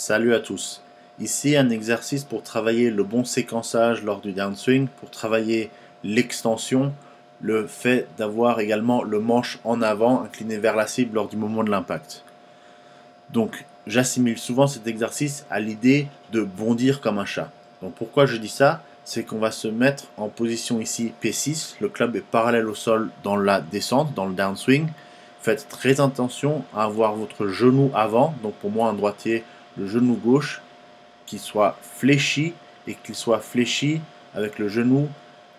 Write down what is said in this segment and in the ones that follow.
Salut à tous. Ici un exercice pour travailler le bon séquençage lors du downswing, pour travailler l'extension, le fait d'avoir également le manche en avant incliné vers la cible lors du moment de l'impact. Donc j'assimile souvent cet exercice à l'idée de bondir comme un chat. Donc pourquoi je dis ça? C'est qu'on va se mettre en position ici P6, le club est parallèle au sol dans la descente, dans le downswing. Faites très attention à avoir votre genou avant, donc pour moi un droitier, le genou gauche, qui soit fléchi et qu'il soit fléchi avec le genou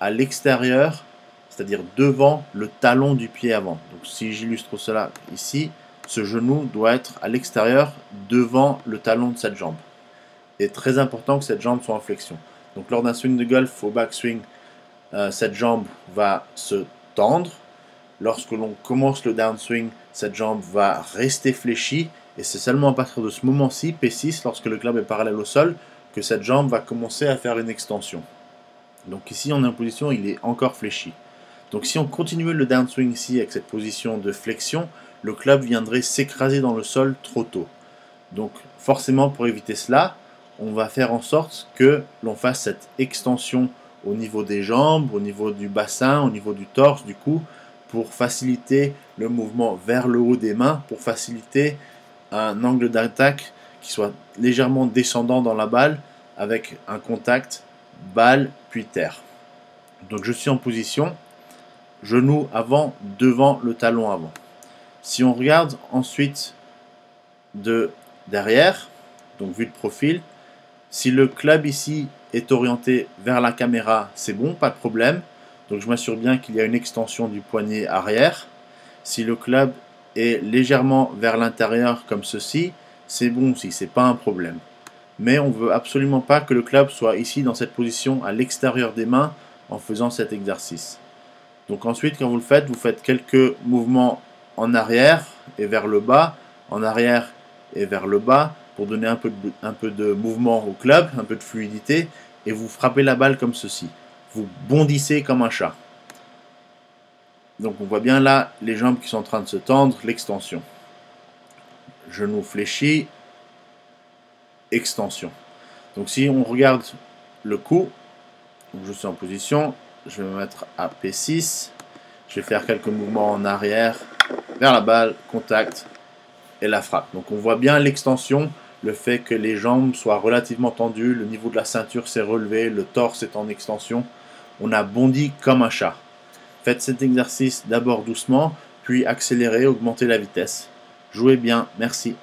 à l'extérieur, c'est-à-dire devant le talon du pied avant. Donc si j'illustre cela ici, ce genou doit être à l'extérieur devant le talon de cette jambe. Il est très important que cette jambe soit en flexion. Donc lors d'un swing de golf au backswing, cette jambe va se tendre. Lorsque l'on commence le downswing, cette jambe va rester fléchie et c'est seulement à partir de ce moment-ci, P6, lorsque le club est parallèle au sol, que cette jambe va commencer à faire une extension. Donc ici, on est en position, il est encore fléchi. Donc si on continue le downswing ici avec cette position de flexion, le club viendrait s'écraser dans le sol trop tôt. Donc forcément, pour éviter cela, on va faire en sorte que l'on fasse cette extension au niveau des jambes, au niveau du bassin, au niveau du torse, du cou, pour faciliter le mouvement vers le haut des mains, pour faciliter un angle d'attaque qui soit légèrement descendant dans la balle avec un contact balle puis terre. Donc je suis en position, genou avant, devant le talon avant. Si on regarde ensuite de derrière, donc vue de profil, si le club ici est orienté vers la caméra, c'est bon, pas de problème. Donc je m'assure bien qu'il y a une extension du poignet arrière. Si le club est légèrement vers l'intérieur comme ceci, c'est bon aussi, c'est pas un problème. Mais on ne veut absolument pas que le club soit ici dans cette position à l'extérieur des mains en faisant cet exercice. Donc ensuite, quand vous faites quelques mouvements en arrière et vers le bas, en arrière et vers le bas, pour donner un peu de mouvement au club, un peu de fluidité, et vous frappez la balle comme ceci. Vous bondissez comme un chat. Donc on voit bien là les jambes qui sont en train de se tendre, l'extension. Genou fléchi, extension. Donc si on regarde le coup, je suis en position, je vais me mettre à P6, je vais faire quelques mouvements en arrière, vers la balle, contact et la frappe. Donc on voit bien l'extension, le fait que les jambes soient relativement tendues, le niveau de la ceinture s'est relevé, le torse est en extension. On a bondi comme un chat. Faites cet exercice d'abord doucement, puis accélérez, augmentez la vitesse. Jouez bien, merci.